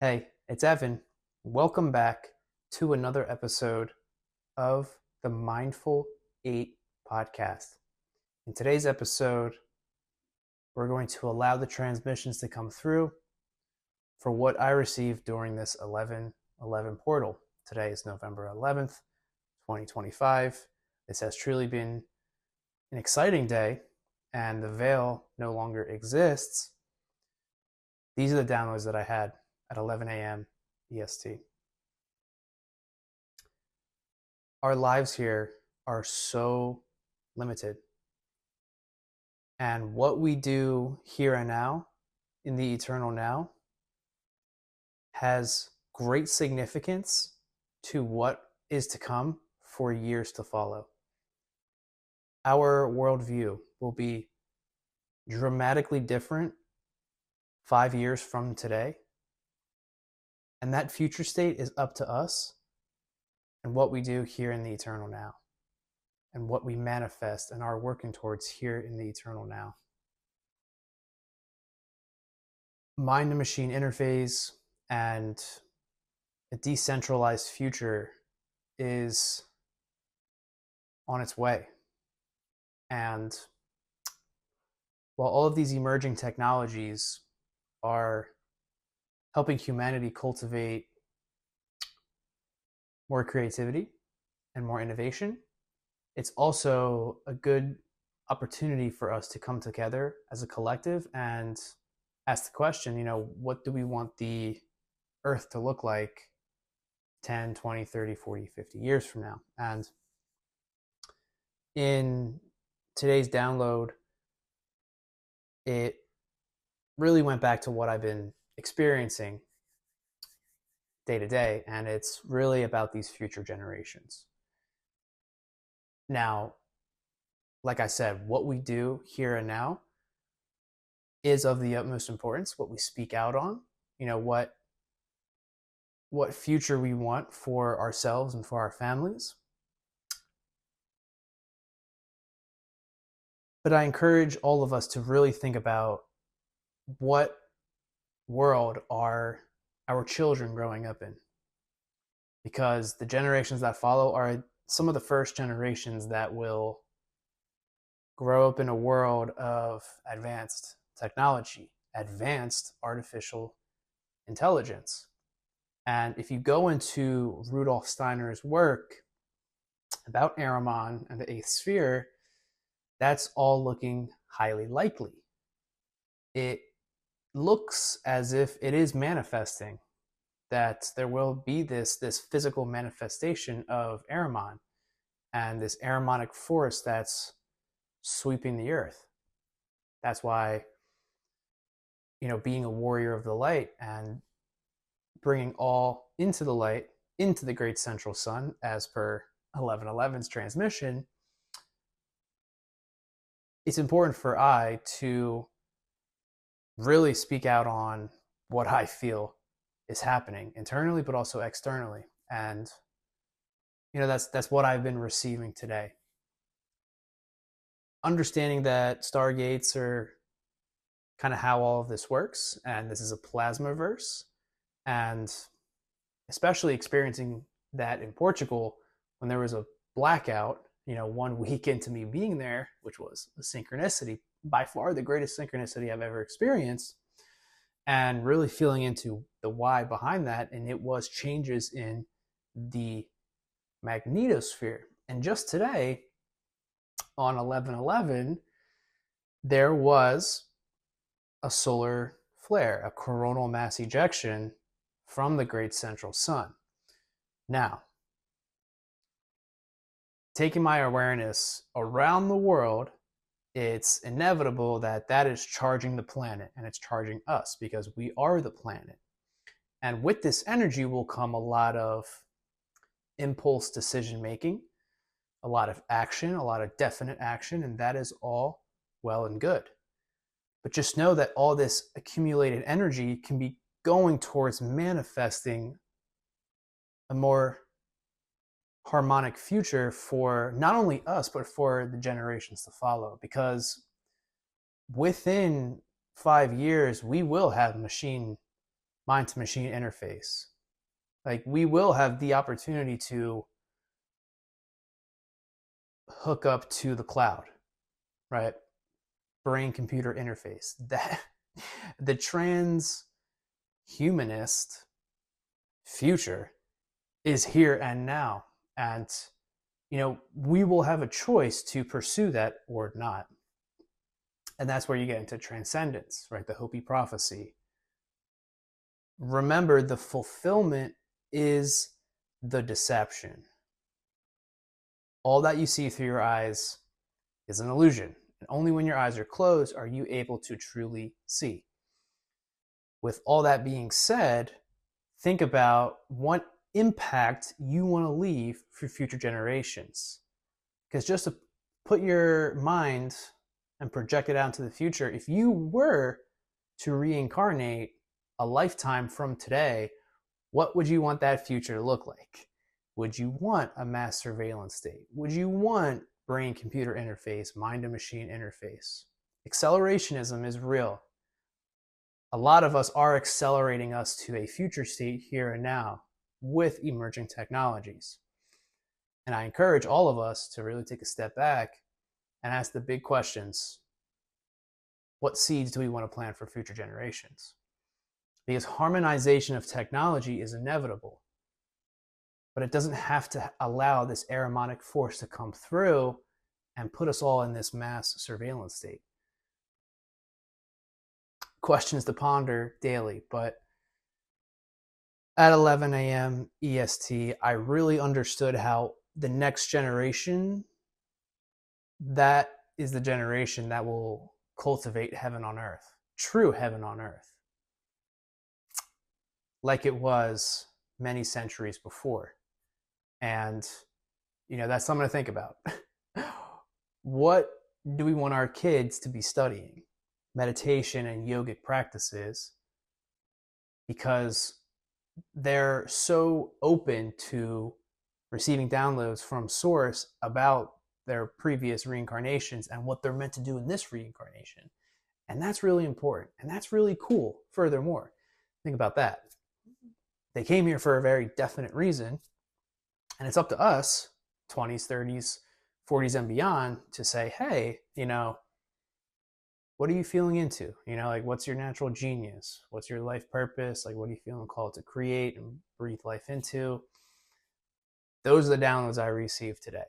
Hey, it's Evan. Welcome back to another episode of the Mindful 8 podcast. In today's episode, we're going to allow the transmissions to come through for what I received during this 11/11 portal. Today is November 11th, 2025. This has truly been an exciting day, and the veil no longer exists. These are the downloads that I had at 11 a.m. EST. Our lives here are so limited. And what we do here and now, in the eternal now, has great significance to what is to come for years to follow. Our worldview will be dramatically different 5 years from today. And that future state is up to us and what we do here in the eternal now, and what we manifest and are working towards here in the eternal now. Mind to machine interface and a decentralized future is on its way. And while all of these emerging technologies are helping humanity cultivate more creativity and more innovation, it's also a good opportunity for us to come together as a collective and ask the question, what do we want the earth to look like 10, 20, 30, 40, 50 years from now? And in today's download, it really went back to what I've been experiencing day to day, and it's really about these future generations. Now, like I said, what we do here and now is of the utmost importance. What we speak out on, what future we want for ourselves and for our families. But I encourage all of us to really think about what world are our children growing up in, because the generations that follow are some of the first generations that will grow up in a world of advanced technology, advanced artificial intelligence. And if you go into Rudolf Steiner's work about Ahriman and the eighth sphere, that's all looking highly likely. It looks as if it is manifesting, that there will be this physical manifestation of Ahriman and this Ahrimanic force that's sweeping the earth. That's why, being a warrior of the light and bringing all into the light, into the great central sun, as per 1111's transmission, it's important for I to really speak out on what I feel is happening internally, but also externally. And, that's what I've been receiving today. Understanding that stargates are kind of how all of this works, and this is a plasma verse, and especially experiencing that in Portugal when there was a blackout, 1 week into me being there, which was a synchronicity, by far the greatest synchronicity I've ever experienced, and really feeling into the why behind that. And it was changes in the magnetosphere. And just today, on 11/11, there was a solar flare, a coronal mass ejection from the great central sun. Now, taking my awareness around the world, it's inevitable that that is charging the planet, and it's charging us because we are the planet. And with this energy will come a lot of impulse decision making, a lot of action, a lot of definite action, and that is all well and good. But just know that all this accumulated energy can be going towards manifesting a more harmonic future for not only us, but for the generations to follow. Because within 5 years, we will have machine mind to machine interface. Like, we will have the opportunity to hook up to the cloud, right? Brain computer interface. That the transhumanist future is here and now. And, we will have a choice to pursue that or not. And that's where you get into transcendence, right? The Hopi prophecy. Remember, the fulfillment is the deception. All that you see through your eyes is an illusion. And only when your eyes are closed are you able to truly see. With all that being said, think about what impact you want to leave for future generations. Because just to put your mind and project it out into the future, if you were to reincarnate a lifetime from today, what would you want that future to look like? Would you want a mass surveillance state? Would you want brain-computer interface, mind-to-machine interface? Accelerationism is real. A lot of us are accelerating us to a future state here and now with emerging technologies. And I encourage all of us to really take a step back and ask the big questions. What seeds do we want to plant for future generations? Because harmonization of technology is inevitable, but it doesn't have to allow this Ahrimanic force to come through and put us all in this mass surveillance state. Questions to ponder daily, but at 11 a.m. EST, I really understood how the next generation, that is the generation that will cultivate heaven on earth, true heaven on earth, like it was many centuries before. And, that's something to think about. What do we want our kids to be studying? Meditation and yogic practices, because they're so open to receiving downloads from source about their previous reincarnations and what they're meant to do in this reincarnation. And that's really important. And that's really cool. Furthermore, think about that. They came here for a very definite reason. And it's up to us, 20s, 30s, 40s, and beyond, to say, hey, what are you feeling into? What's your natural genius? What's your life purpose? What are you feeling called to create and breathe life into? Those are the downloads I received today.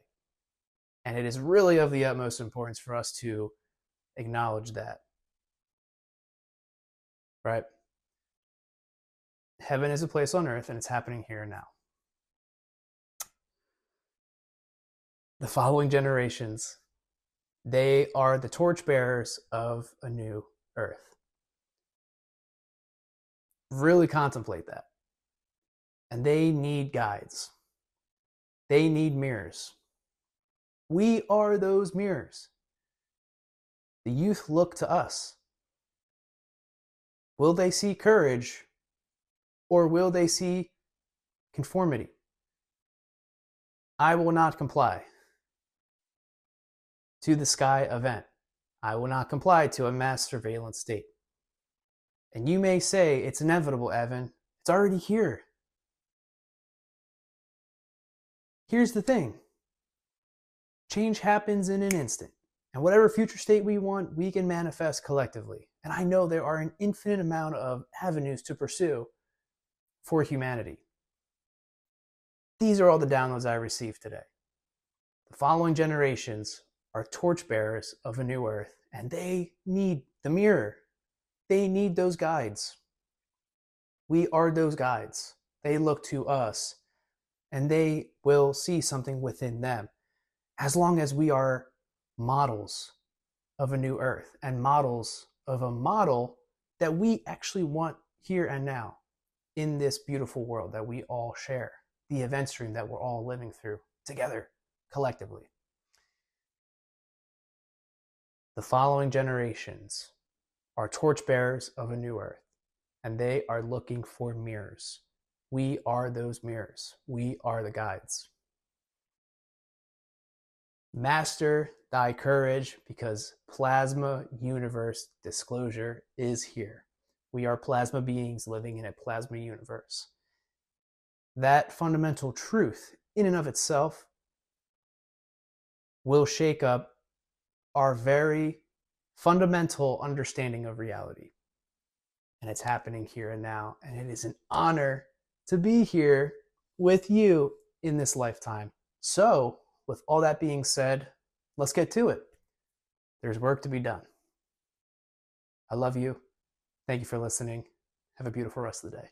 And it is really of the utmost importance for us to acknowledge that. Right? Heaven is a place on earth, and it's happening here and now. The following generations, they are the torchbearers of a new earth. Really contemplate that. And they need guides. They need mirrors. We are those mirrors. The youth look to us. Will they see courage, or will they see conformity? I will not comply to the sky event. I will not comply to a mass surveillance state. And you may say, it's inevitable, Evan. It's already here. Here's the thing. Change happens in an instant. And whatever future state we want, we can manifest collectively. And I know there are an infinite amount of avenues to pursue for humanity. These are all the downloads I received today. The following generations are torchbearers of a new earth, and they need the mirror. They need those guides. We are those guides. They look to us, and they will see something within them, as long as we are models of a new earth and models of a model that we actually want here and now in this beautiful world that we all share, the event stream that we're all living through together, collectively. The following generations are torchbearers of a new earth, and they are looking for mirrors. We are those mirrors. We are the guides. Master thy courage, because plasma universe disclosure is here. We are plasma beings living in a plasma universe. That fundamental truth, in and of itself, will shake up our very fundamental understanding of reality. And it's happening here and now. And it is an honor to be here with you in this lifetime. So, with all that being said, let's get to it. There's work to be done. I love you. Thank you for listening. Have a beautiful rest of the day.